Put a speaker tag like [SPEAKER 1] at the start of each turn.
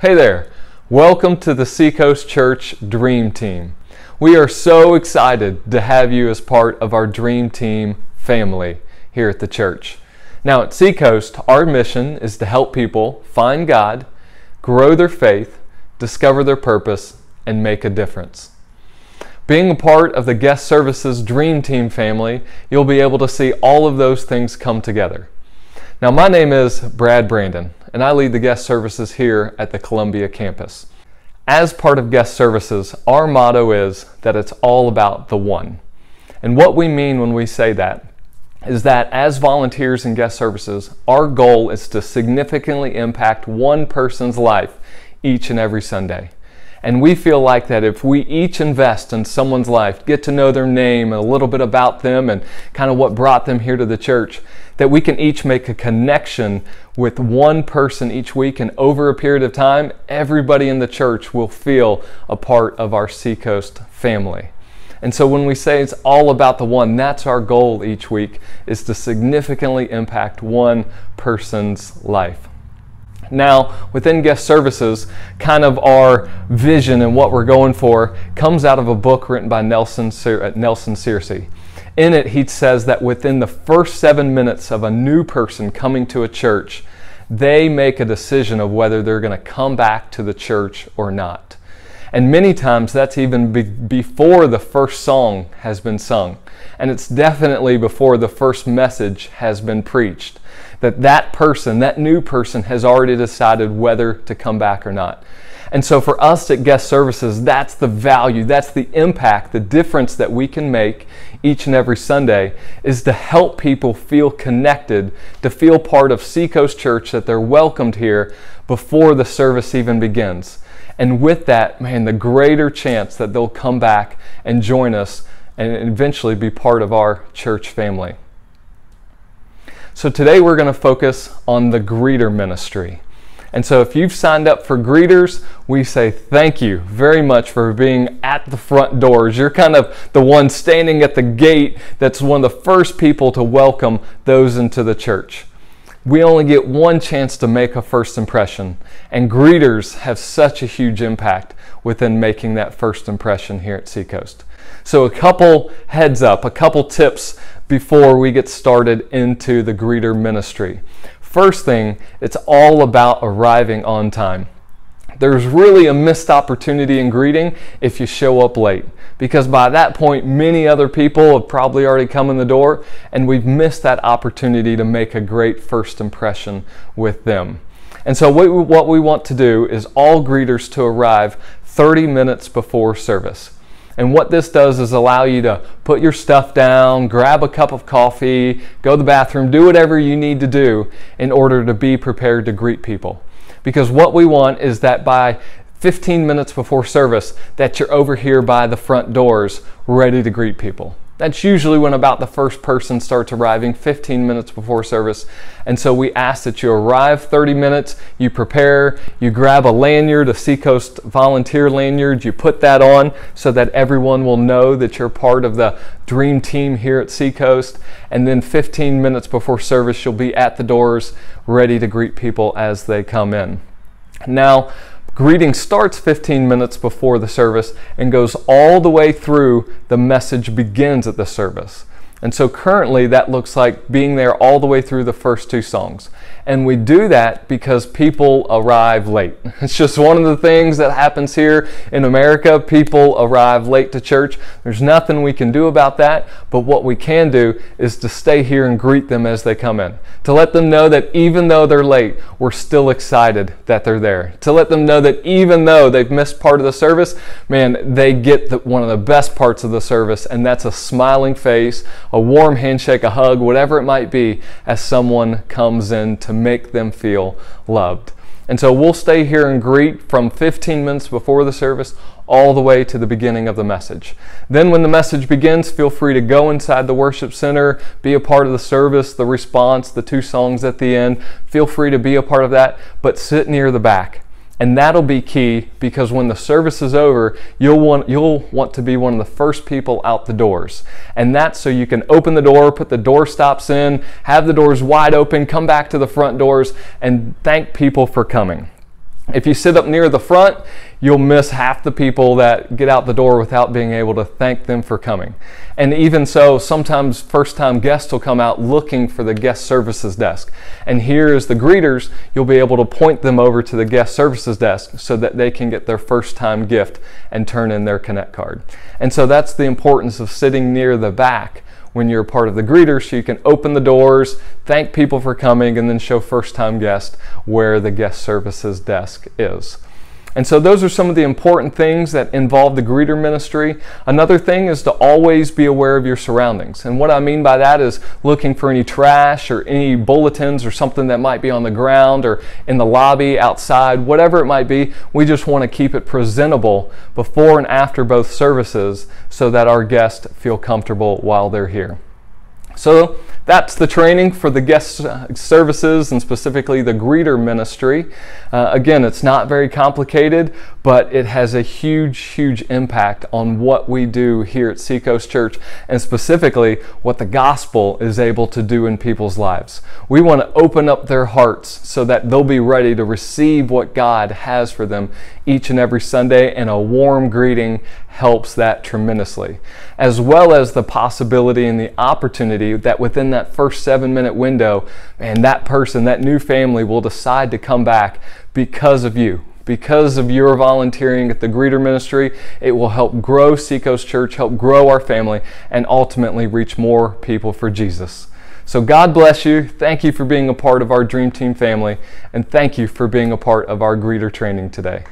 [SPEAKER 1] Hey there, welcome to the Seacoast Church Dream Team. We are so excited to have you as part of our Dream Team family here at the church. Now at Seacoast, our mission is to help people find God, grow their faith, discover their purpose, and make a difference. Being a part of the Guest Services Dream Team family, you'll be able to see all of those things come together. Now my name is Brad Brandon, and I lead the guest services here at the Columbia campus. As part of guest services, our motto is that it's all about the one. And what we mean when we say that is that as volunteers in guest services, our goal is to significantly impact one person's life each and every Sunday. And we feel like that if we each invest in someone's life, get to know their name and a little bit about them and kind of what brought them here to the church, that we can each make a connection with one person each week, and over a period of time, everybody in the church will feel a part of our Seacoast family. And so when we say it's all about the one, that's our goal each week, is to significantly impact one person's life. Now, within guest services, kind of our vision and what we're going for comes out of a book written by Nelson Searcy. In it, he says that within the first 7 minutes of a new person coming to a church, they make a decision of whether they're going to come back to the church or not. And many times that's even before the first song has been sung. And it's definitely before the first message has been preached. That person, that new person, has already decided whether to come back or not. And so for us at Guest Services, that's the value, that's the impact, the difference that we can make each and every Sunday, is to help people feel connected, to feel part of Seacoast Church, that they're welcomed here before the service even begins. And with that, man, the greater chance that they'll come back and join us and eventually be part of our church family. So today we're going to focus on the greeter ministry. And so if you've signed up for greeters, we say thank you very much for being at the front doors. You're kind of the one standing at the gate that's one of the first people to welcome those into the church. We only get one chance to make a first impression, and greeters have such a huge impact within making that first impression here at Seacoast. So a couple heads up, a couple tips before we get started into the greeter ministry. First thing, it's all about arriving on time. There's really a missed opportunity in greeting if you show up late, because by that point many other people have probably already come in the door, and we've missed that opportunity to make a great first impression with them. And so what we want to do is all greeters to arrive 30 minutes before service. And what this does is allow you to put your stuff down, grab a cup of coffee, go to the bathroom, do whatever you need to do in order to be prepared to greet people. Because what we want is that by 15 minutes before service, that you're over here by the front doors ready to greet people. That's usually when about the first person starts arriving, 15 minutes before service. And so we ask that you arrive 30 minutes, you prepare, you grab a lanyard, a Seacoast volunteer lanyard, you put that on so that everyone will know that you're part of the dream team here at Seacoast. And then 15 minutes before service, you'll be at the doors ready to greet people as they come in. Now, greeting starts 15 minutes before the service and goes all the way through the message begins at the service. And so currently that looks like being there all the way through the first two songs. And we do that because people arrive late. It's just one of the things that happens here in America. People arrive late to church. There's nothing we can do about that, but what we can do is to stay here and greet them as they come in. To let them know that even though they're late, we're still excited that they're there. To let them know that even though they've missed part of the service, man, they get one of the best parts of the service, and that's a smiling face, a warm handshake, a hug, whatever it might be, as someone comes in to make them feel loved. And so we'll stay here and greet from 15 minutes before the service all the way to the beginning of the message. Then when the message begins, feel free to go inside the worship center, be a part of the service, the response, the two songs at the end. Feel free to be a part of that, but sit near the back. And that'll be key, because when the service is over, you'll want to be one of the first people out the doors. And that's so you can open the door, put the door stops in, have the doors wide open, come back to the front doors, and thank people for coming. If you sit up near the front, you'll miss half the people that get out the door without being able to thank them for coming. And even so, sometimes first-time guests will come out looking for the guest services desk. And here as the greeters, you'll be able to point them over to the guest services desk so that they can get their first-time gift and turn in their Connect card. And so that's the importance of sitting near the back when you're a part of the greeters, so you can open the doors, thank people for coming, and then show first-time guests where the guest services desk is. And so those are some of the important things that involve the greeter ministry. Another thing is to always be aware of your surroundings. And what I mean by that is looking for any trash or any bulletins or something that might be on the ground or in the lobby, outside, whatever it might be. We just want to keep it presentable before and after both services so that our guests feel comfortable while they're here. So that's the training for the guest services and specifically the greeter ministry. Again, it's not very complicated, but it has a huge impact on what we do here at Seacoast Church and specifically what the gospel is able to do in people's lives. We want to open up their hearts so that they'll be ready to receive what God has for them each and every Sunday, and a warm greeting helps that tremendously, as well as the possibility and the opportunity that within that first 7-minute window, and that person, that new family will decide to come back because of you. Because of your volunteering at the greeter ministry, it will help grow Seacoast Church, help grow our family, and ultimately reach more people for Jesus. So God bless you. Thank you for being a part of our Dream Team family, and thank you for being a part of our greeter training today.